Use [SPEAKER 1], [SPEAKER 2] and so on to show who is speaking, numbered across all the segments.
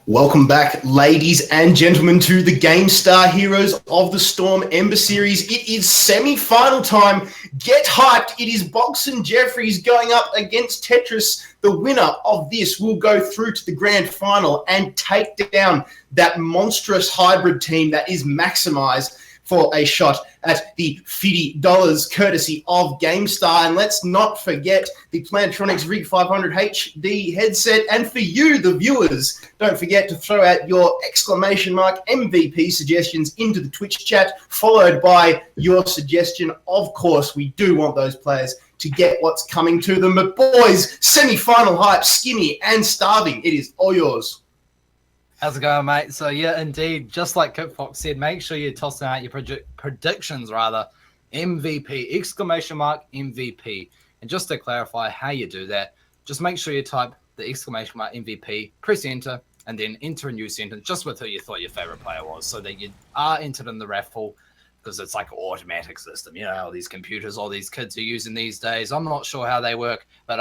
[SPEAKER 1] Welcome back, ladies and gentlemen, to the Gamestar Heroes of the Storm Ember series. It is semi-final time. Get hyped. It is Bogson Jeffries going up against Tetris. The winner of this will go through to the grand final and take down that monstrous hybrid team that is maximized for a shot at the $50 courtesy of Gamestar. And let's not forget the Plantronics Rig 500 HD headset. And for you, the viewers, don't forget to throw out your exclamation mark MVP suggestions into the Twitch chat, followed by your suggestion. Of course, we do want those players to get what's coming to them. But boys, semi-final hype, skinny and starving. It is all yours.
[SPEAKER 2] How's it going, mate? So, yeah, indeed, just like Kip Fox said, make sure you're tossing out your predictions, MVP, exclamation mark MVP. And just to clarify how you do that, just make sure you type the exclamation mark MVP, press enter, and then enter a new sentence just with who you thought your favorite player was so that you are entered in the raffle, because it's like an automatic system. You know, all these computers, all these kids are using these days. I'm not sure how they work, but,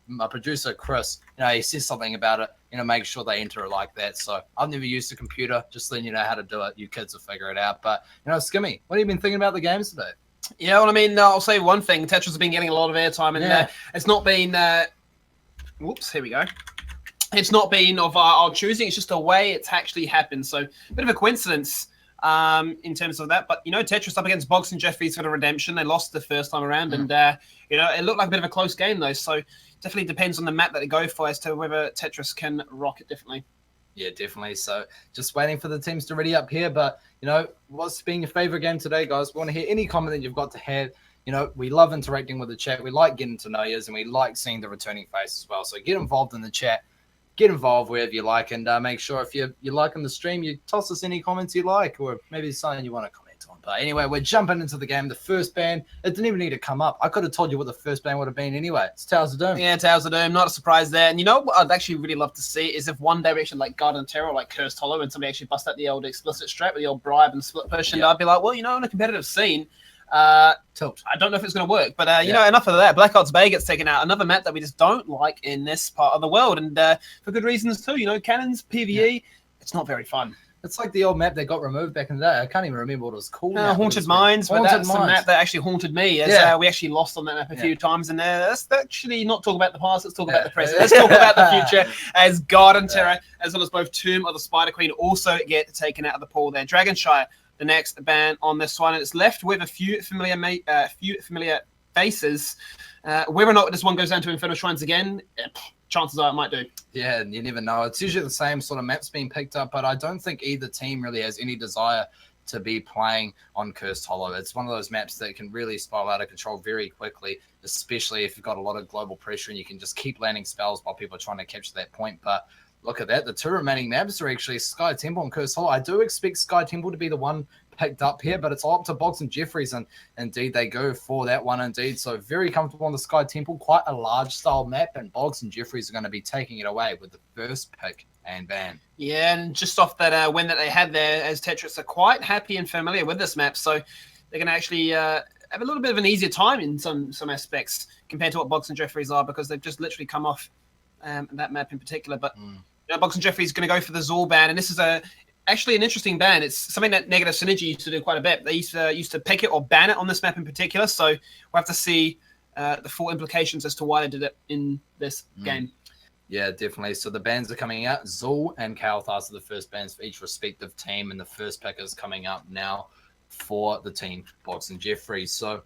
[SPEAKER 2] my producer, Chris, he says something about it. Make sure they enter it like that. So I've never used a computer, just letting you know how to do it. You kids will figure it out. But, Skimmy, what have you been thinking about the games today?
[SPEAKER 3] Yeah, well, I mean, I'll say one thing. Tetris has been getting a lot of airtime, and it's not been... whoops, here we go. It's not been of our choosing. It's just a way it's actually happened. So a bit of a coincidence in terms of that. But, Tetris up against Bogson Jeffries for the redemption. They lost the first time around, and, it looked like a bit of a close game, though. So definitely depends on the map that they go for as to whether Tetris can rock it differently.
[SPEAKER 2] Yeah, definitely. So just waiting for the teams to ready up here. But, what's been your favorite game today, guys? We want to hear any comment that you've got to have. We love interacting with the chat. We like getting to know you, and we like seeing the returning face as well. So get involved in the chat. Get involved wherever you like, and make sure if you're liking the stream, you toss us any comments you like, or maybe it's something you want to comment on. But anyway, we're jumping into the game. The first ban, it didn't even need to come up. I could have told you what the first ban would have been anyway. It's Towers of Doom.
[SPEAKER 3] Yeah, Towers of Doom. Not a surprise there. And what I'd actually really love to see is if one direction like Garden Terror or like Cursed Hollow, and somebody actually bust out the old explicit strat with the old bribe and split push, and I'd be like, well, in a competitive scene,
[SPEAKER 2] tilt.
[SPEAKER 3] I don't know if it's going to work, but enough of that. Black Ops Bay gets taken out. Another map that we just don't like in this part of the world, and for good reasons too. Cannons, PvE, it's not very fun.
[SPEAKER 2] It's like the old map that got removed back in the day. I can't even remember what it was called.
[SPEAKER 3] Haunted Mines, but that's the map that actually haunted me. As we actually lost on that map a few times, and let's actually not talk about the past. Let's talk about the present. Let's talk about the future. As Garden Terror, as well as both Tomb of the Spider Queen, also get taken out of the pool there. Dragonshire, the next ban on this one, and it's left with a few familiar faces. Whether or not this one goes down to Inferno Shrines again, chances are it might do.
[SPEAKER 2] Yeah, you never know. It's usually the same sort of maps being picked up, but I don't think either team really has any desire to be playing on Cursed Hollow. It's one of those maps that can really spiral out of control very quickly, especially if you've got a lot of global pressure and you can just keep landing spells while people are trying to capture that point. But look at that. The two remaining maps are actually Sky Temple and Cursed Hollow. I do expect Sky Temple to be the one picked up here, but it's all up to Bogson Jeffries, and indeed they go for that one indeed. So very comfortable on the Sky Temple, quite a large style map, and Bogson Jeffries are going to be taking it away with the first pick and ban.
[SPEAKER 3] Yeah, and just off that win that they had there, as Tetris are quite happy and familiar with this map, so they're going to actually have a little bit of an easier time in some aspects compared to what Bogson Jeffries are, because they've just literally come off that map in particular. But Bogson Jeffries is going to go for the Zor ban, and this is actually an interesting ban. It's something that Negative Synergy used to do quite a bit. They used to pick it or ban it on this map in particular, so we'll have to see the full implications as to why they did it in this game.
[SPEAKER 2] Yeah, definitely. So the bans are coming out. Zul and Kalthas are the first bans for each respective team, and the first pick is coming up now for the team, Bogson Jeffries. So,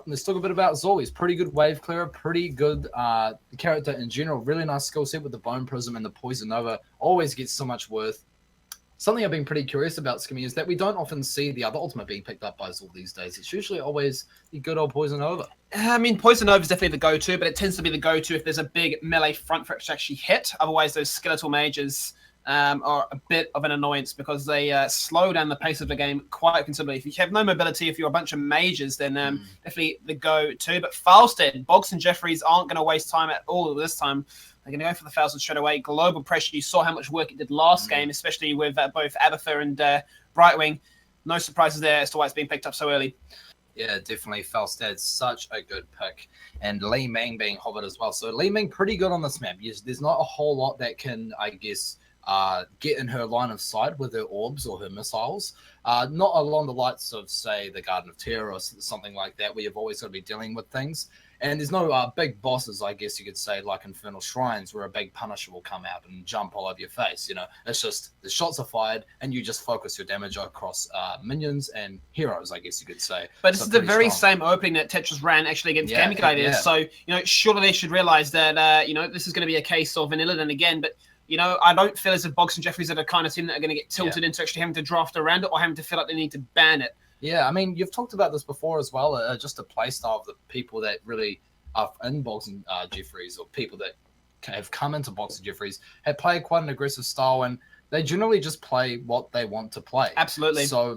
[SPEAKER 2] let's talk a bit about Zul. He's pretty good wave clearer, pretty good character in general. Really nice skill set with the Bone Prism and the Poison Nova. Always gets so much worth. Something I've been pretty curious about, Skimmy, is that we don't often see the other ultimate being picked up by Zul these days. It's usually always the good old Poison Nova.
[SPEAKER 3] I mean, Poison Nova is definitely the go-to, but it tends to be the go-to if there's a big melee front for it to actually hit. Otherwise, those skeletal mages are a bit of an annoyance because they slow down the pace of the game quite considerably. If you have no mobility, if you're a bunch of mages, then definitely the go-to. But Falstead, Bogson Jeffries aren't going to waste time at all this time. They're going to go for the Falstead straight away. Global pressure, you saw how much work it did last game, especially with both Abathur and Brightwing. No surprises there as to why it's being picked up so early.
[SPEAKER 2] Yeah, definitely. Falstad's such a good pick. And Li Ming being hovered as well. So Li Ming pretty good on this map. Yes, there's not a whole lot that can, I guess, get in her line of sight with her orbs or her missiles. Not along the lights of, say, the Garden of Terror or something like that, where you've always got to be dealing with things. And there's no big bosses, I guess you could say, like Infernal Shrines, where a big Punisher will come out and jump all over your face. It's just the shots are fired, and you just focus your damage across minions and heroes, I guess you could say.
[SPEAKER 3] But this is the very same opening that Tetris ran actually against Gaming Gladiators. So, surely they should realize that, this is going to be a case of an Illidan again. But, I don't feel as if Bogson Jeffries are the kind of team that are going to get tilted into actually having to draft around it or having to feel like they need to ban it.
[SPEAKER 2] Yeah, I mean, you've talked about this before as well, just a play style of the people that really are in Bogson Jeffries, or people that have come into Bogson Jeffries, have played quite an aggressive style, and they generally just play what they want to play.
[SPEAKER 3] Absolutely.
[SPEAKER 2] So,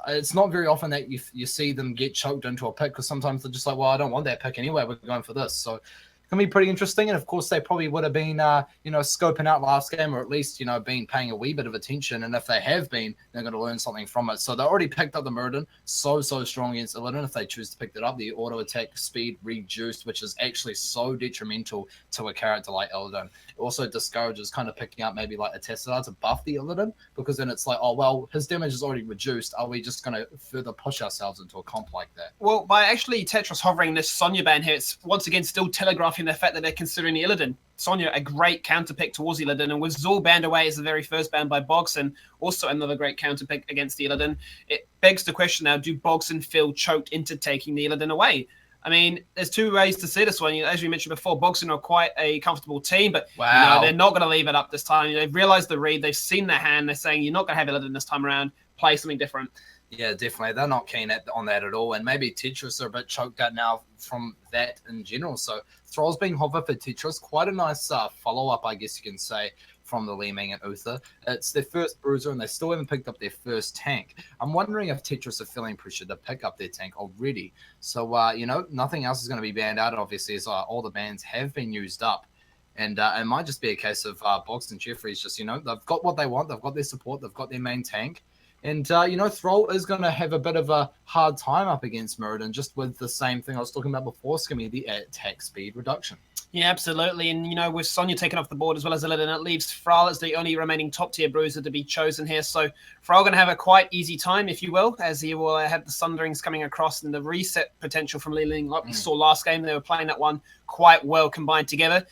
[SPEAKER 2] it's not very often that you see them get choked into a pick, because sometimes they're just like, well, I don't want that pick anyway, we're going for this. So it's going to be pretty interesting. And of course, they probably would have been, scoping out last game, or at least, been paying a wee bit of attention. And if they have been, they're going to learn something from it. So they already picked up the Muradin, so strong against Illidan. If they choose to pick that up, the auto attack speed reduced, which is actually so detrimental to a character like Illidan. It also discourages kind of picking up maybe like a Tesla to buff the Illidan, because then it's like, oh, well, his damage is already reduced. Are we just going to further push ourselves into a comp like that?
[SPEAKER 3] Well, by actually Tetris hovering this Sonya ban here, it's once again still telegraphing the fact that they're considering the Illidan. Sonya, a great counterpick towards the Illidan, and with Zul banned away as the very first ban by Bogson, also another great counterpick against the Illidan, it begs the question now, do Bogson feel choked into taking the Illidan away? I mean, there's two ways to see this one. As we mentioned before, Bogson are quite a comfortable team, but they're not going to leave it up this time. They've realized the read, they've seen their hand, they're saying, you're not going to have Illidan this time around, play something different.
[SPEAKER 2] Yeah, definitely. They're not keen on that at all. And maybe Tetris are a bit choked out now from that in general. So Thrall's being hover for Tetris. Quite a nice follow-up, I guess you can say, from the Li Ming and Uther. It's their first bruiser, and they still haven't picked up their first tank. I'm wondering if Tetris are feeling pressure to pick up their tank already. So, nothing else is going to be banned out, obviously, as all the bans have been used up. And it might just be a case of Bogson Jeffries just, they've got what they want. They've got their support. They've got their main tank. And, Thrall is going to have a bit of a hard time up against Muradin, just with the same thing I was talking about before, Skimmy, the attack speed reduction.
[SPEAKER 3] Yeah, absolutely. And, with Sonya taken off the board as well as Illidan, it leaves Thrall as the only remaining top-tier bruiser to be chosen here. So Thrall going to have a quite easy time, if you will, as he will have the Sunderings coming across and the reset potential from Li Ling. Like we saw last game, they were playing that one quite well combined together.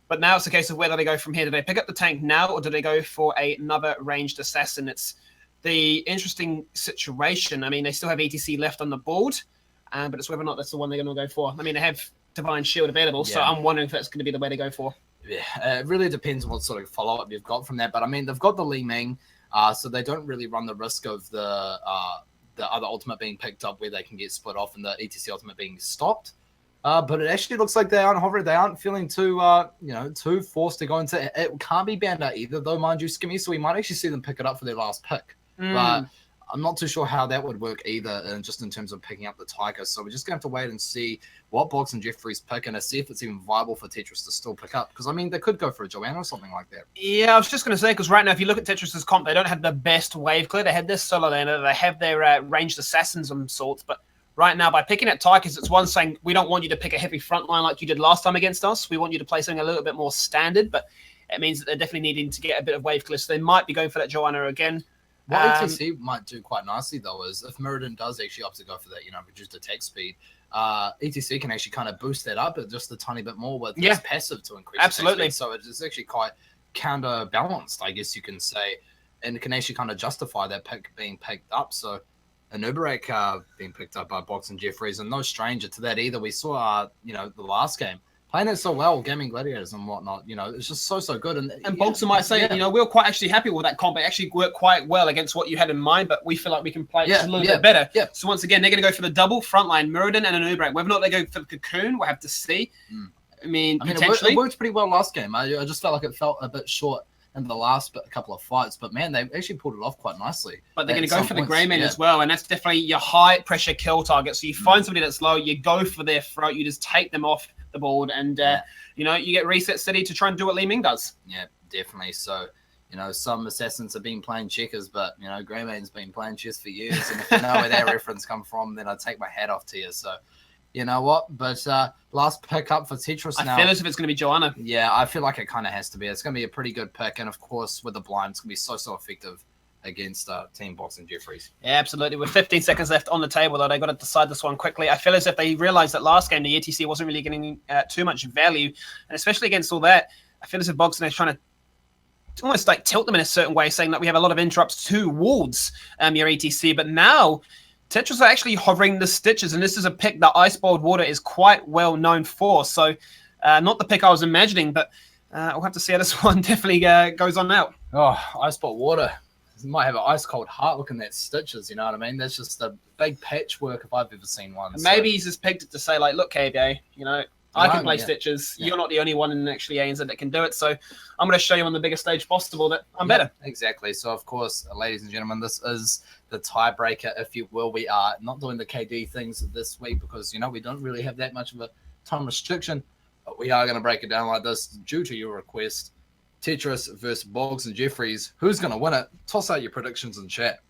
[SPEAKER 3] But now it's a case of whether they go from here. Do they pick up the tank now, or do they go for another ranged assassin? It's the interesting situation. I mean, they still have ETC left on the board, but it's whether or not that's the one they're going to go for. I mean, they have Divine Shield available, so I'm wondering if that's going to be the way they go for.
[SPEAKER 2] Yeah, it really depends on what sort of follow-up you've got from that. But, I mean, they've got the Li Ming, so they don't really run the risk of the other ultimate being picked up where they can get split off and the ETC ultimate being stopped. But it actually looks like they aren't hovering. They aren't feeling too forced to go into it. It can't be banned out either, though, mind you, Skimmy, so we might actually see them pick it up for their last pick. But I'm not too sure how that would work either, just in terms of picking up the Tiger. So we're just going to have to wait and see what Bogson Jeffries pick and see if it's even viable for Tetris to still pick up. Because, I mean, they could go for a Joanna or something like that.
[SPEAKER 3] Yeah, I was just going to say, because right now, if you look at Tetris' comp, they don't have the best wave clear. They have this solo laner. They have their ranged assassins of sorts. But right now, by picking at Tigers, it's one saying, we don't want you to pick a heavy frontline like you did last time against us. We want you to play something a little bit more standard. But it means that they're definitely needing to get a bit of wave clear. So they might be going for that Joanna again.
[SPEAKER 2] What ETC might do quite nicely, though, is if Muradin does actually opt to go for that, reduced attack speed, ETC can actually kind of boost that up just a tiny bit more with its passive to increase
[SPEAKER 3] absolutely.
[SPEAKER 2] Attack speed. So it's actually quite counterbalanced, I guess you can say, and it can actually kind of justify that pick being picked up. So an Uberak being picked up by Bogson Jeffries, and no stranger to that either. We saw, the last game, playing it so well, Gaming Gladiators and whatnot, it's just so good. And
[SPEAKER 3] Bogson might say, we were quite actually happy with that comp. It actually worked quite well against what you had in mind, but we feel like we can play it a little bit better. Yeah. So once again, they're going to go for the double frontline, Muradin and an Uberak. Whether or not they go for the Cocoon, we'll have to see. I mean, potentially.
[SPEAKER 2] It worked pretty well last game. I just felt like it felt a bit short in the last couple of fights, but man, they actually pulled it off quite nicely.
[SPEAKER 3] But they're going to go for the Greyman as well, and that's definitely your high pressure kill target. So you find somebody that's low, you go for their throat, you just take them off the board, and you get Reset City to try and do what Li Ming does.
[SPEAKER 2] Yeah, definitely. So, some assassins have been playing checkers, but Greyman's been playing chess for years, and if you know where that reference come from, then I take my hat off to you. So, You know what? But last pick up for Tetris now.
[SPEAKER 3] I feel as if it's going to be Joanna.
[SPEAKER 2] Yeah, I feel like it kind of has to be. It's going to be a pretty good pick. And, of course, with the blind, it's going to be so effective against Team Bogson Jeffries.
[SPEAKER 3] Yeah, absolutely. With 15 seconds left on the table, though, they got to decide this one quickly. I feel as if they realized that last game, the ETC wasn't really getting too much value. And especially against all that, I feel as if Bogson is trying to almost like tilt them in a certain way, saying that we have a lot of interrupts towards your ETC. But now Tetris are actually hovering the stitches, and this is a pick that Ice Boiled Water is quite well known for. So not the pick I was imagining, but we'll have to see how this one definitely goes on out.
[SPEAKER 2] Oh, Ice Boiled Water. He might have an ice cold heart looking at stitches, you know what I mean? That's just a big patchwork if I've ever seen one.
[SPEAKER 3] Maybe he's just picked it to say, like, look, KBA, you know, I can play Stitches. Yeah. You're not the only one in actually ANZ that can do it. So I'm going to show you on the biggest stage possible that I'm better.
[SPEAKER 2] Exactly. So, of course, ladies and gentlemen, this is the tiebreaker, if you will. We are not doing the KD things this week because, you know, we don't really have that much of a time restriction. But we are going to break it down like this due to your request. Tetris versus Bogson Jeffries. Who's going to win it? Toss out your predictions in chat.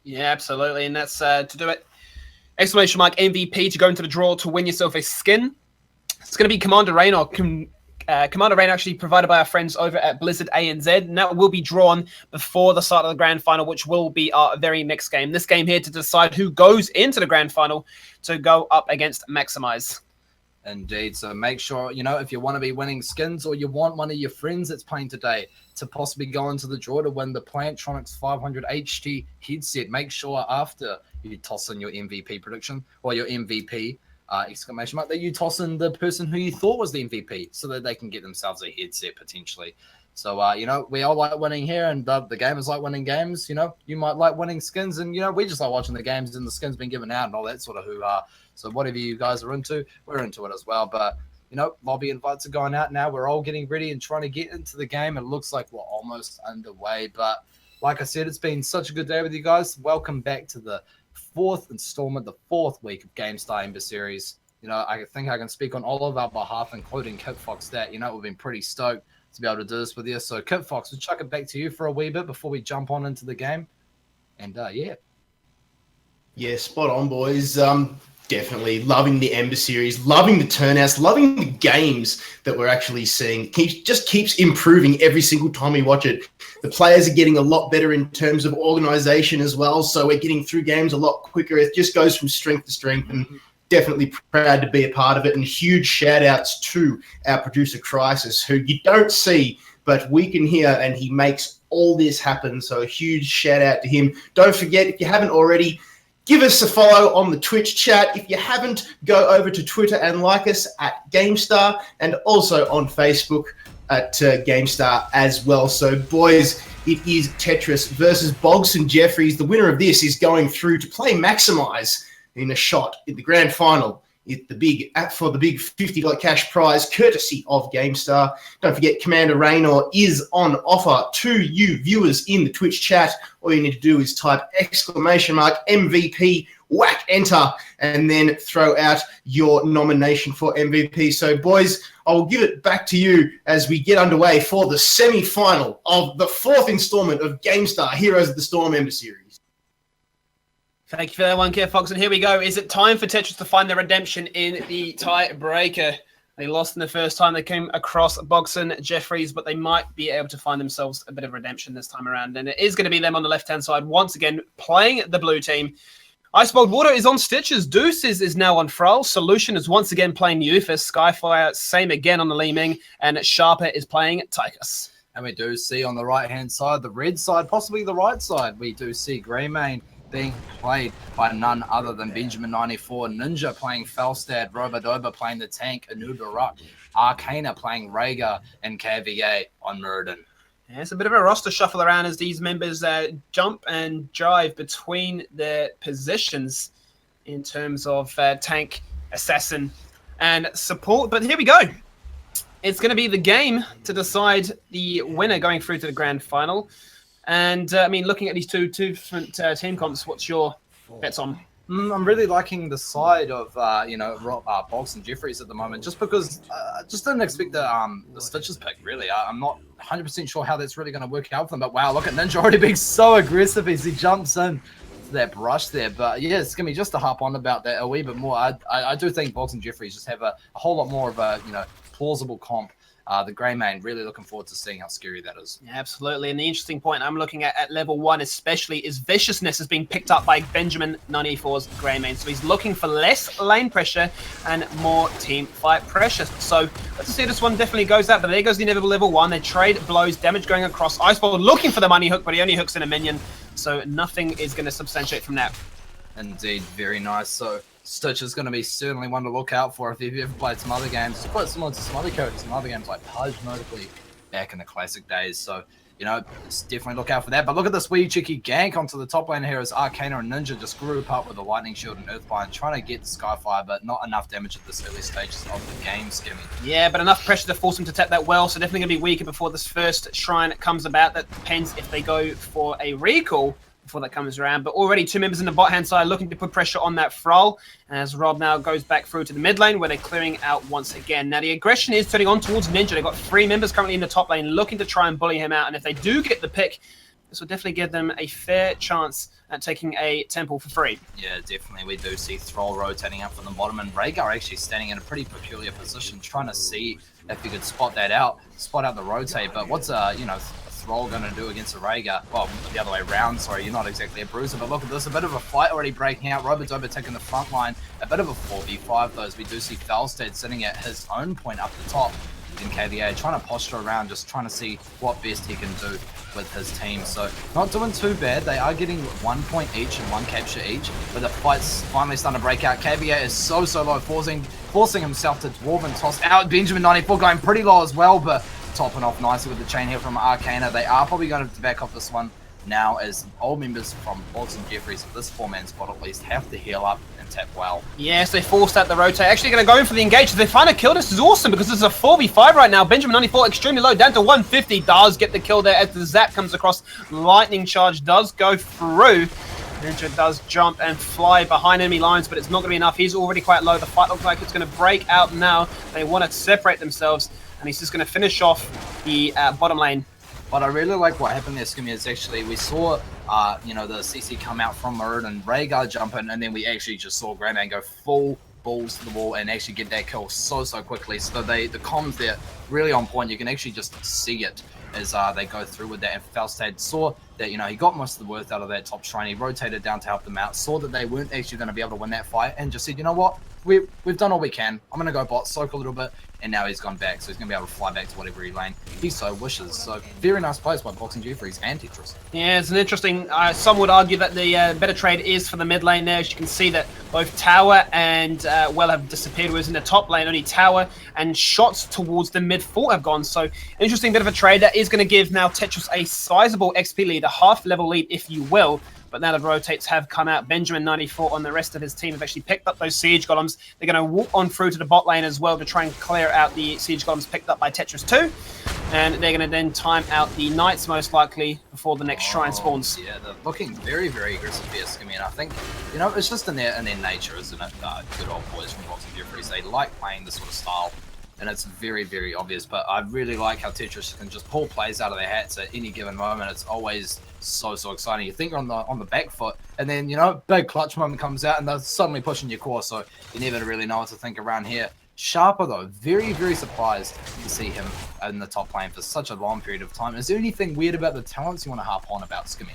[SPEAKER 3] Yeah, absolutely. And that's to do it. Exclamation mark MVP to go into the draw to win yourself a skin. It's going to be Commander Rain, or Commander Rain actually provided by our friends over at Blizzard ANZ, and that will be drawn before the start of the grand final, which will be our very next game. This game here to decide who goes into the grand final to go up against Maximize.
[SPEAKER 2] Indeed. So make sure, you know, if you want to be winning skins or you want one of your friends that's playing today to possibly go into the draw to win the Plantronics 500 HT headset, make sure after you toss in your MVP prediction or your MVP exclamation mark that you toss in the person who you thought was the MVP so that they can get themselves a headset potentially. So, you know, we all like winning here, and the gamers like winning games. You know, you might like winning skins, and, you know, we just like watching the games and the skins being given out and all that sort of hoo-ha. So whatever you guys are into, we're into it as well. But, you know, lobby invites are going out now. We're all getting ready and trying to get into the game. It looks like we're almost underway. But like I said, it's been such a good day with you guys. Welcome back to the fourth installment, the fourth week of Gamestah Ember series. You know, I think I can speak on all of our behalf, including Kit Fox, that, you know, we've been pretty stoked to be able to do this with you. So, Kit Fox, we'll chuck it back to you for a wee bit before we jump on into the game. And, yeah.
[SPEAKER 1] Yeah, spot on, boys. Definitely loving the Ember series, loving the turnouts, loving the games that we're actually seeing. Just keeps improving every single time we watch it. The players are getting a lot better in terms of organization as well, so we're getting through games a lot quicker. It just goes from strength to strength, and definitely proud to be a part of it. And huge shout-outs to our producer, Crisis, who you don't see, but we can hear, and he makes all this happen. So a huge shout-out to him. Don't forget, if you haven't already, give us a follow on the Twitch chat. If you haven't, go over to Twitter and like us at Gamestah, and also on Facebook at Gamestah as well. So, boys, it is Tetris versus Bogson Jeffries. The winner of this is going through to play Maximize in a shot in the grand final for the big $50 cash prize, courtesy of Gamestah. Don't forget, Commander Raynor is on offer to you viewers in the Twitch chat. All you need to do is type exclamation mark MVP, whack enter, and then throw out your nomination for MVP. So, boys, I will give it back to you as we get underway for the semi-final of the fourth installment of Gamestah Heroes of the Storm Ember series.
[SPEAKER 3] Thank you for that one, Kev Fox. And here we go. Is it time for Tetris to find their redemption in the tiebreaker? They lost in the first time they came across Bogson Jeffries, but they might be able to find themselves a bit of redemption this time around. And it is going to be them on the left-hand side, once again, playing the blue team. Ice Boiled Water is on Stitches. Deuce is now on Frol. Solution is once again playing Euphis. Skyfire, same again on the Li Ming. And Sharper is playing Tychus.
[SPEAKER 2] And we do see on the right-hand side, the red side, possibly the right side, we do see Greymane being played by none other than Benjamin94, Ninja playing Felstad, Robodoba playing the tank, Anubarak, Arcana playing Rhaegar, and KVA on Muradin.
[SPEAKER 3] Yeah, it's a bit of a roster shuffle around as these members jump and drive between their positions in terms of tank, assassin, and support. But here we go. It's going to be the game to decide the winner going through to the grand final. And, I mean, looking at these two different team comps, what's your bets on?
[SPEAKER 2] I'm really liking the side of, Bogson Jeffries at the moment, just because I just didn't expect the Stitches pick, really. I'm not 100% sure how that's really going to work out for them. But, wow, look at Ninja already being so aggressive as he jumps in that brush there. But yeah, it's going to be just to harp on about that a wee bit more. I do think Bogson Jeffries just have a whole lot more of a, plausible comp. The Grey Main, really looking forward to seeing how scary that is.
[SPEAKER 3] Yeah, absolutely. And the interesting point I'm looking at level 1 especially is Viciousness is being picked up by Benjamin 94's Grey Main. So he's looking for less lane pressure and more team fight pressure. So let's see, this one definitely goes out. But there goes the inevitable level 1. They trade blows, damage going across. Iceball looking for the money hook, but he only hooks in a minion. So nothing is going to substantiate from that.
[SPEAKER 2] Indeed, very nice. So Stitch is going to be certainly one to look out for if you've ever played some other games. It's quite similar to some other characters, some other games like Pudge, notably back in the classic days. So, just definitely look out for that. But look at this wee cheeky gank onto the top lane here as Arcana and Ninja just group up with the Lightning Shield and Earthbind, trying to get the Skyfire, but not enough damage at this early stages of the game, Skimmy.
[SPEAKER 3] Yeah, but enough pressure to force him to tap that well, so definitely going to be weaker before this first shrine comes about. That depends if they go for a recall before that comes around. But already 2 members in the bot hand side looking to put pressure on that Thrall as Rob now goes back through to the mid lane where they're clearing out once again. Now the aggression is turning on towards Ninja. They've got 3 members currently in the top lane looking to try and bully him out, and if they do get the pick, this will definitely give them a fair chance at taking a temple for free.
[SPEAKER 2] Yeah, definitely. We do see Thrall rotating up from the bottom, and Rhaegar actually standing in a pretty peculiar position, trying to see if he could spot out the rotate. But what's Thrall going to do against a Rhaegar? Well, the other way around, sorry, you're not exactly a bruiser, but look at this, a bit of a fight already breaking out. Robodoba taking the front line, a bit of a 4v5 though, as we do see Falstad sitting at his own point up the top in KVA, trying to posture around, just trying to see what best he can do with his team. So not doing too bad. They are getting 1 point each and 1 capture each, but the fight's finally starting to break out. KVA is so low, forcing himself to Dwarven toss out. Benjamin 94 going pretty low as well, but topping off nicely with the chain here from Arcana. They are probably going to back off this one now, as old members from Bogson Jeffries, this 4-man squad at least, have to heal up and tap well.
[SPEAKER 3] Yes, they forced out the rotate. Actually going to go in for the engage. They find a kill. This is awesome because this is a 4v5 right now. Benjamin 94 extremely low, down to 150. Does get the kill there as the zap comes across. Lightning charge does go through. Ninja does jump and fly behind enemy lines, but it's not going to be enough. He's already quite low. The fight looks like it's going to break out now. They want to separate themselves, and he's just going to finish off the bottom lane.
[SPEAKER 2] But I really like what happened there, Skimmy, is actually we saw, the CC come out from Mirrodin and Rhaegar jump in, and then we actually just saw Grey Main go full balls to the wall and actually get that kill so quickly. So the comms there really on point. You can actually just see it as they go through with that. And Falstad saw that, he got most of the worth out of that top shrine. He rotated down to help them out, saw that they weren't actually going to be able to win that fight, and just said, you know what, we've done all we can. I'm going to go bot, soak a little bit, and now he's gone back, so he's going to be able to fly back to whatever lane he so wishes. So very nice plays by Bogson Jeffries and Tetris.
[SPEAKER 3] Yeah, it's an interesting, some would argue that the better trade is for the mid lane there. As you can see that both Tower and Well have disappeared, whereas in the top lane only Tower and shots towards the mid fort have gone. So interesting bit of a trade that is going to give now Tetris a sizable XP lead, a half level lead if you will. But now the rotates have come out. Benjamin 94 and the rest of his team have actually picked up those siege golems. They're going to walk on through to the bot lane as well to try and clear out the siege golems picked up by Tetris 2. And they're going to then time out the knights most likely before the next shrine spawns.
[SPEAKER 2] Yeah, they're looking very aggressive here, Skimmy. And I think, it's just in their nature, isn't it? Good old boys from Bogson Jeffries. They like playing this sort of style. And it's very obvious, but I really like how Tetris can just pull plays out of their hats at any given moment. It's always so exciting. You think you're on the back foot, and then big clutch moment comes out, and they're suddenly pushing your core. So you never really know what to think around here. Sharper though, very surprised to see him in the top lane for such a long period of time. Is there anything weird about the talents you want to harp on about, Skimmy?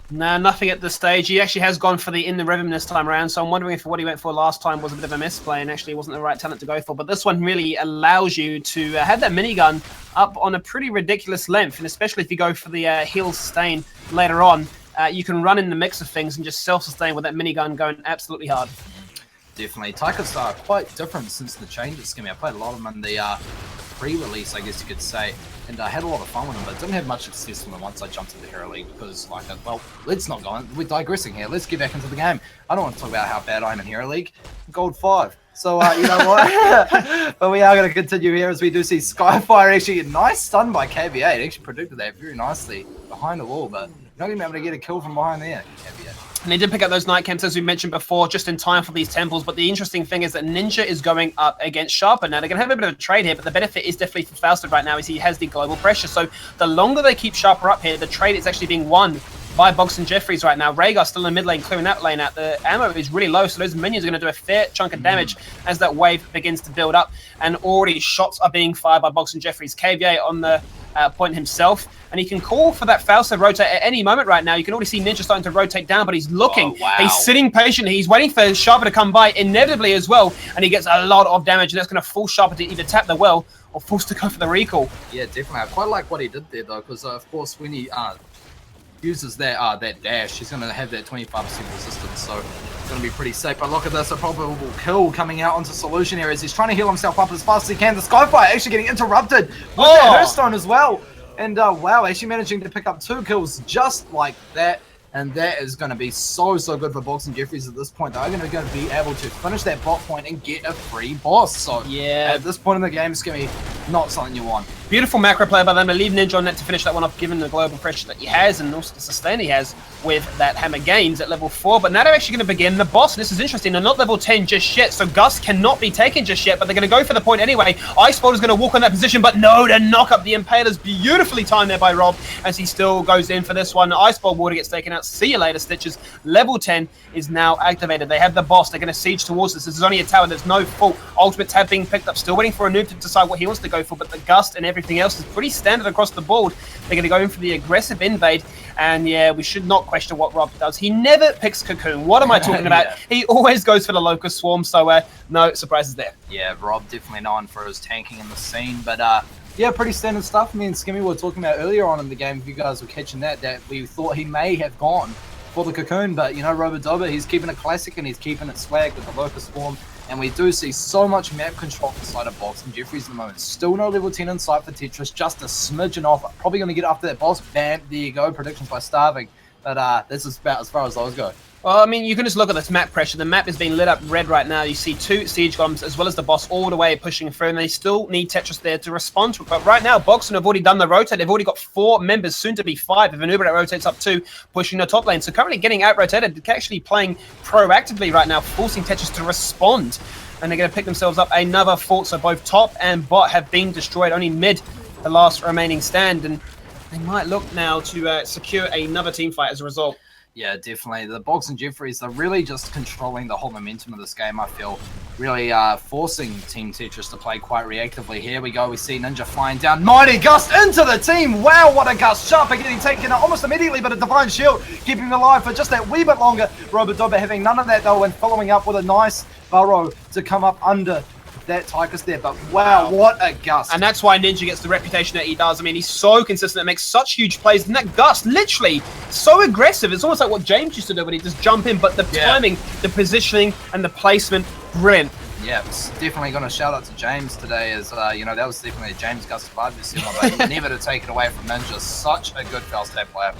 [SPEAKER 3] No, nothing at this stage. He actually has gone for the In the Rhythm this time around, so I'm wondering if what he went for last time was a bit of a misplay and actually wasn't the right talent to go for. But this one really allows you to have that minigun up on a pretty ridiculous length, and especially if you go for the heal sustain later on, you can run in the mix of things and just self-sustain with that minigun going absolutely hard.
[SPEAKER 2] Definitely. Tychus are quite different since the changes, Skimmy. I played a lot of them in the pre-release, I guess you could say, and I had a lot of fun with them, but didn't have much success with them once I jumped to the Hero League because, well, let's not go on. We're digressing here. Let's get back into the game. I don't want to talk about how bad I am in Hero League. Gold 5. So, you know what? But we are going to continue here as we do see Skyfire actually a nice stun by KVA. It actually predicted that very nicely behind the wall, but you're not going to be able to get a kill from behind there, KVA.
[SPEAKER 3] And they did pick up those night camps, as we mentioned before, just in time for these temples. But the interesting thing is that Ninja is going up against Sharper. Now, they're going to have a bit of a trade here, but the benefit is definitely for Falstad right now is he has the global pressure. So the longer they keep Sharper up here, the trade is actually being won by Bogson Jeffries right now. Rhaegar still in the mid lane, clearing that lane out. The ammo is really low, so those minions are going to do a fair chunk of damage as that wave begins to build up. And already shots are being fired by Bogson Jeffries. KVA on the point himself, and he can call for that failsafe rotate at any moment right now. You can already see Ninja starting to rotate down, but he's looking.
[SPEAKER 2] Oh, wow.
[SPEAKER 3] He's sitting patiently. He's waiting for Sharper to come by inevitably as well, and he gets a lot of damage, and that's going to force Sharper to either tap the well or force to go for the recall.
[SPEAKER 2] Yeah, definitely. I quite like what he did there, though, because, of course, when he uses that dash, he's going to have that 25% resistance, so it's going to be pretty safe. But look at this, a probable kill coming out onto Solution here as he's trying to heal himself up as fast as he can. The Skyfire actually getting interrupted with that Hearthstone as well. And wow, actually managing to pick up 2 kills just like that. And that is going to be so good for Bogson Jeffries at this point. They're going to be able to finish that bot point and get a free boss. So
[SPEAKER 3] yeah,
[SPEAKER 2] at this point in the game, it's going to be not something you want.
[SPEAKER 3] Beautiful macro play by them to leave Ninja on net to finish that one off, given the global pressure that he has and also the sustain he has with that hammer gains at level 4. But now they're actually going to begin the boss. And this is interesting. They're not level 10 just yet, so Gus cannot be taken just yet, but they're going to go for the point anyway. Icebolt is going to walk on that position, but no, to knock up the Impalers. Beautifully timed there by Rob as he still goes in for this one. Icebolt water gets taken out. See you later, Stitches. Level 10 is now activated. They have the boss. They're going to siege towards this. This is only a tower. There's no fault. Ultimates have been picked up. Still waiting for a noob to decide what he wants to go for, but the Gust and everything else is pretty standard across the board. They're going to go in for the aggressive invade, and yeah, we should not question what Rob does. He never picks Cocoon. What am I talking about? Yeah. He always goes for the Locust Swarm, so no surprises there.
[SPEAKER 2] Yeah, Rob definitely known for his tanking in the scene, but yeah, pretty standard stuff. Me and Skimmy were talking about earlier on in the game, if you guys were catching that we thought he may have gone for the Cocoon, but you know, Robodoba, he's keeping it classic and he's keeping it swag with the Locust Swarm. And we do see so much map control inside of Bogson Jeffries at the moment. Still no level 10 in sight for Tetris, just a smidgen off. Probably going to get after that boss. Bam, there you go. Predictions by Starving. But this is about as far as those go.
[SPEAKER 3] Well, I mean, you can just look at this map pressure. The map is being lit up red right now. You see 2 siege golems as well as the boss all the way pushing through, and they still need Tetris there to respond to it. But right now, Bogson have already done the rotate. They've already got 4 members, soon to be 5. If an Uber that rotates up 2, pushing the top lane. So currently getting out-rotated. They're actually playing proactively right now, forcing Tetris to respond. And they're going to pick themselves up another fort. So both top and bot have been destroyed. Only mid, the last remaining stand. And they might look now to secure another team fight as a result.
[SPEAKER 2] Yeah, definitely. The Bogson Jeffries, they're really just controlling the whole momentum of this game, I feel. Really forcing Team Tetris to play quite reactively. Here we go. We see Ninja flying down. Mighty Gust into the team. Wow, what a gust. Sharper getting taken out almost immediately, but a Divine Shield keeping him alive for just that wee bit longer. Robodoba having none of that, though, and following up with a nice burrow to come up under that Tychus there. But wow, what a gust.
[SPEAKER 3] And that's why Ninja gets the reputation that he does. I mean, he's so consistent and makes such huge plays. And that gust, literally, so aggressive. It's almost like what James used to do when he just jump in. But the timing, the positioning, and the placement, brilliant.
[SPEAKER 2] Yeah, it's definitely going to shout out to James today as, you know, that was definitely a James Gust vibe this year, but never to take it away from Ninja. Such a good fail-state player.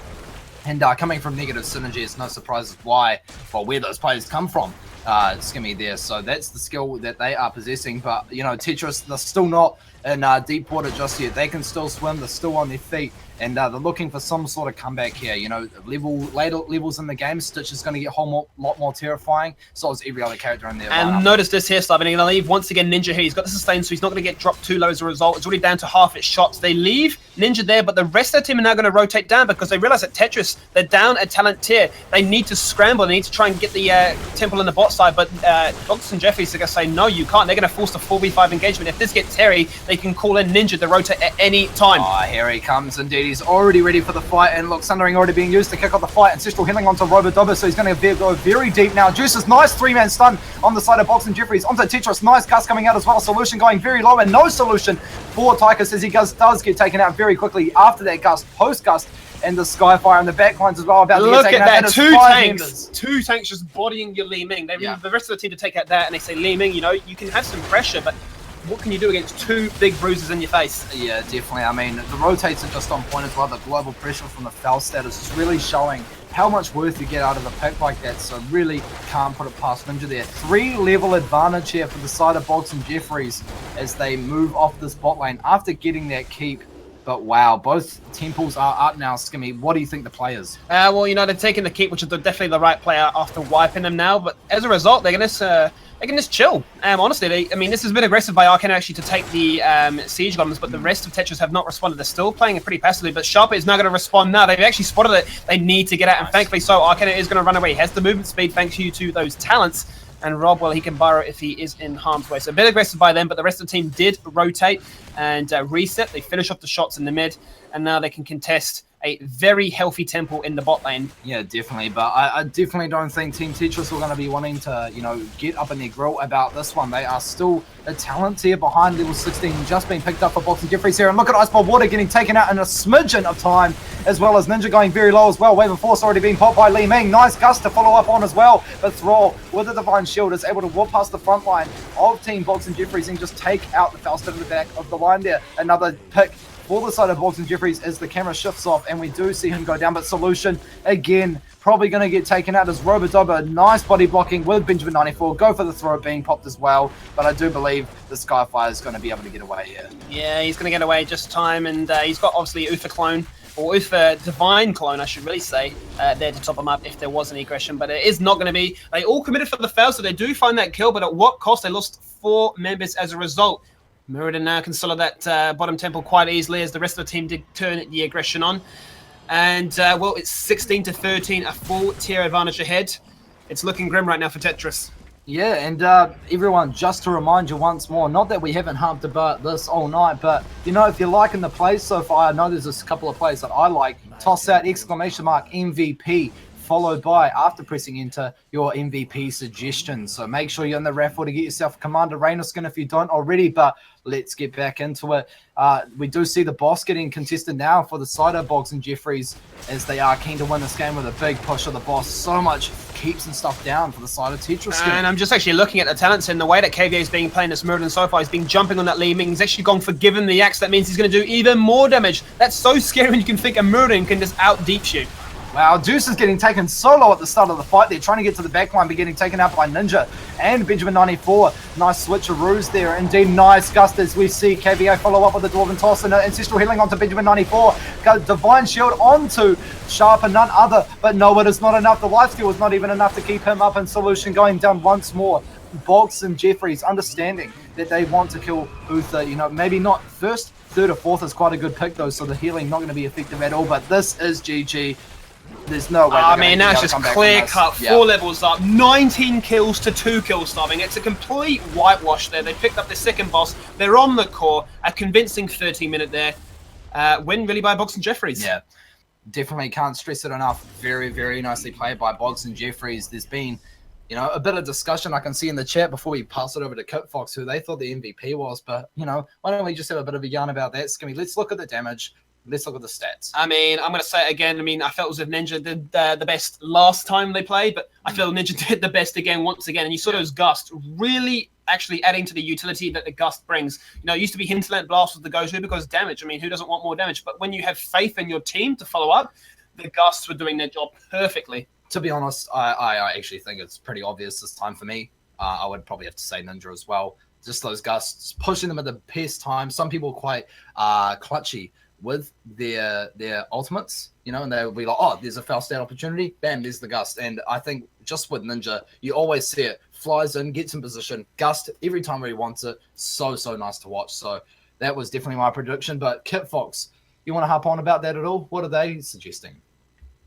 [SPEAKER 2] And coming from negative synergy, it's no surprise why, well, where those players come from. Skimmy there, so that's the skill that they are possessing. But you know, Tetris, they're still not in deep water just yet. They can still swim, they're still on their feet, and they're looking for some sort of comeback here. You know, later levels in the game, Stitch is going to get a whole lot more terrifying. So is every other character in there.
[SPEAKER 3] And notice this here, Slav, and they're going to leave once again Ninja here. He's got the sustain, so he's not going to get dropped too low as a result. It's already down to half its shots. They leave Ninja there, but the rest of the team are now going to rotate down because they realize that Tetris, they're down a talent tier. They need to scramble. They need to try and get the temple in the bot side, but Bogson Jeffries are going to say, no, you can't. They're going to force the 4v5 engagement. If this gets hairy, they can call in Ninja to rotate at any time.
[SPEAKER 2] Oh, here he comes indeed. He's already ready for the fight, and look, Sundering already being used to kick off the fight. Ancestral healing onto Robodoba, so he's going to go very deep now. Juice's nice 3-man stun on the side of Bogson Jeffries onto Tetris. Nice gust coming out as well. Solution going very low, and no solution for Tychus as he does get taken out very quickly after that gust, post-gust. And the Skyfire and the backlines as well. About to
[SPEAKER 3] look
[SPEAKER 2] get taken
[SPEAKER 3] at
[SPEAKER 2] out.
[SPEAKER 3] that, 2 tanks just bodying your Li Ming. They the rest of the team to take out that, and they say, Li Ming, you know, you can have some pressure, but what can you do against 2 big bruises in your face?
[SPEAKER 2] Yeah, definitely. I mean, the rotates are just on point as well. The global pressure from the foul status is really showing how much worth you get out of the pick like that. So really can't put it past Ninja there. 3-level advantage here for the side of Bogson Jeffries as they move off this bot lane after getting that keep. But wow, both temples are up now, Skimmy. What do you think the players?
[SPEAKER 3] Well, they're taking the keep, which is definitely the right player after wiping them now. But as a result, they can just chill. Honestly, this has been aggressive by Arcana actually to take the siege golems, but the rest of Tetris have not responded. They're still playing it pretty passively, but Sharper is now going to respond now. They've actually spotted it. They need to get out, and thankfully so, Arcana is going to run away. He has the movement speed thanks to those talents. And Rob, well, he can burrow if he is in harm's way. So a bit aggressive by them, but the rest of the team did rotate and reset. They finish off the shots in the mid, and now they can contest a very healthy temple in the bot lane.
[SPEAKER 2] Yeah, definitely. But I definitely don't think Team Tetris are going to be wanting to, get up in their grill about this one. They are still a talent tier behind level 16, just being picked up for Bogson Jeffries here. And look at Iceball Water getting taken out in a smidgen of time, as well as Ninja going very low as well. Wave of Force already being popped by Li Ming. Nice gust to follow up on as well. But Thrall, with the Divine Shield, is able to walk past the front line of Team Bogson Jeffries and just take out the Faust in the back of the line there. Another pick for the side of Bogson Jeffries as the camera shifts off and we do see him go down, but Solution again probably going to get taken out as Robodoba. Nice body blocking with Benjamin 94. Go for the throw being popped as well, but I do believe the Skyfire is going to be able to get away here.
[SPEAKER 3] Yeah, he's going to get away just time, and he's got obviously Uther Clone, or Uther Divine Clone, I should really say, there to top him up if there was any aggression, but it is not going to be. They all committed for the fail, so they do find that kill, but at what cost? They lost 4 members as a result. Muradin now can solo that bottom temple quite easily as the rest of the team did turn the aggression on. And, well, it's 16-13, a full tier advantage ahead. It's looking grim right now for Tetris.
[SPEAKER 2] Yeah, and everyone, just to remind you once more, not that we haven't harped about this all night, but, if you're liking the plays so far, I know there's a couple of plays that I like. Toss out !MVP, followed by, after pressing enter, your MVP suggestions. So make sure you're in the raffle to get yourself a Commander Raynor skin if you don't already, but let's get back into it. We do see the boss getting contested now for the side of Bogson Jeffries, as they are keen to win this game with a big push of the boss. So much keeps and stuff down for the side of Tetris skin.
[SPEAKER 3] And I'm just actually looking at the talents in the way that KVA is being playing this Muradin so far. He's been jumping on that Li Ming. He's actually gone for giving the axe. That means he's going to do even more damage. That's so scary when you can think a Muradin can just out deep shoot.
[SPEAKER 2] Wow, Deuce is getting taken solo at the start of the fight. They're trying to get to the back line, but getting taken out by Ninja and Benjamin 94. Nice switcheroos there. Indeed, nice gust as we see KVA follow up with the Dwarven Toss and Ancestral Healing onto Benjamin 94. Got Divine Shield onto Sharper, none other. But no, it is not enough. The lifesteal is not even enough to keep him up, and Solution going down once more. Bogson Jeffries understanding that they want to kill Uther. Maybe not first, third, or fourth is quite a good pick though, so the healing not going to be effective at all. But this is GG. There's no way.
[SPEAKER 3] Now it's just clear cut, 4 levels up, 19 kills to 2 kills starving. It's a complete whitewash there. They picked up the second boss. They're on the core. A convincing 30-minute there. Win really by Bogson Jeffries.
[SPEAKER 2] Yeah, definitely can't stress it enough. Very, very nicely played by Bogson Jeffries. There's been, a bit of discussion I can see in the chat before we pass it over to Kit Fox, who they thought the MVP was. But, why don't we just have a bit of a yarn about that, Skimmy? Let's look at the damage. Let's look at the stats.
[SPEAKER 3] I'm going to say it again. I felt as if Ninja did the best last time they played, but I feel Ninja did the best again once again. And you saw those Gust really actually adding to the utility that the Gust brings. It used to be Hinterland Blast was the go-to because damage. Who doesn't want more damage? But when you have faith in your team to follow up, the Gusts were doing their job perfectly.
[SPEAKER 2] To be honest, I actually think it's pretty obvious this time for me. I would probably have to say Ninja as well. Just those Gusts, pushing them at the best time. Some people are quite clutchy with their ultimates, and they'll be like, oh, there's a Faust out opportunity, bam, there's the Gust. And I think just with Ninja, you always see it, flies in, gets in position, Gust every time he wants it. So nice to watch. So that was definitely my prediction. But Kit Fox, you want to hop on about that at all? What are they suggesting?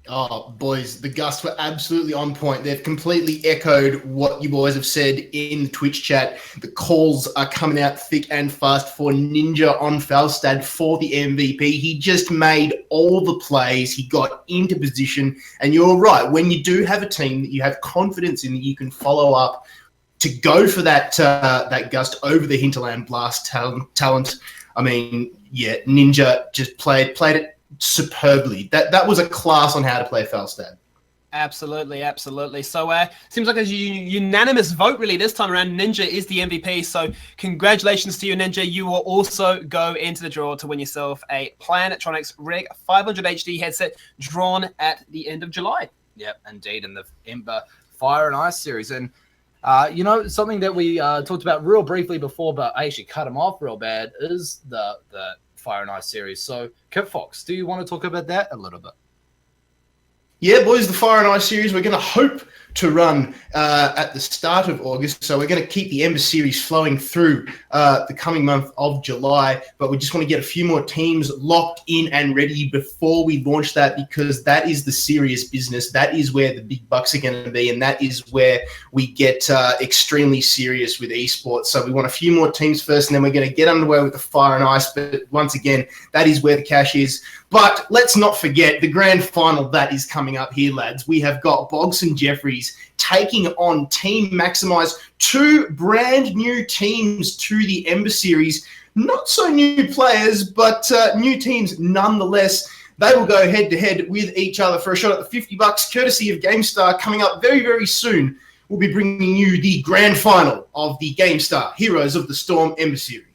[SPEAKER 1] Oh, boys, the Gust were absolutely on point. They've completely echoed what you boys have said in the Twitch chat. The calls are coming out thick and fast for Ninja on Falstad for the MVP. He just made all the plays. He got into position. And you're right, when you do have a team that you have confidence in, that you can follow up to go for that Gust over the Hinterland Blast talent. Ninja just played it superbly. That was a class on how to play Falstad.
[SPEAKER 3] Absolutely. So seems like a unanimous vote really this time around. Ninja is the MVP. So congratulations to you, Ninja. You will also go into the draw to win yourself a Plantronics Reg 500 HD headset drawn at the end of July.
[SPEAKER 2] Yep, indeed, in the Ember Fire and Ice series. And something that we talked about real briefly before, but I actually cut him off real bad, is the Fire and Ice series. So, Kip Fox, do you want to talk about that a little bit?
[SPEAKER 1] Yeah, boys, the Fire and Ice series, we're going to hope to run at the start of August. So we're going to keep the Ember series flowing through the coming month of July. But we just want to get a few more teams locked in and ready before we launch that, because that is the serious business. That is where the big bucks are going to be. And that is where we get extremely serious with esports. So we want a few more teams first, and then we're going to get underway with the Fire and Ice. But once again, that is where the cash is. But let's not forget the grand final that is coming up here, lads. We have got Bogson Jeffries taking on Team Maximize, two brand new teams to the Ember series. Not so new players, but new teams nonetheless. They will go head-to-head with each other for a shot at the $50, courtesy of Gamestah, coming up very, very soon. We'll be bringing you the grand final of the Gamestah Heroes of the Storm Ember series.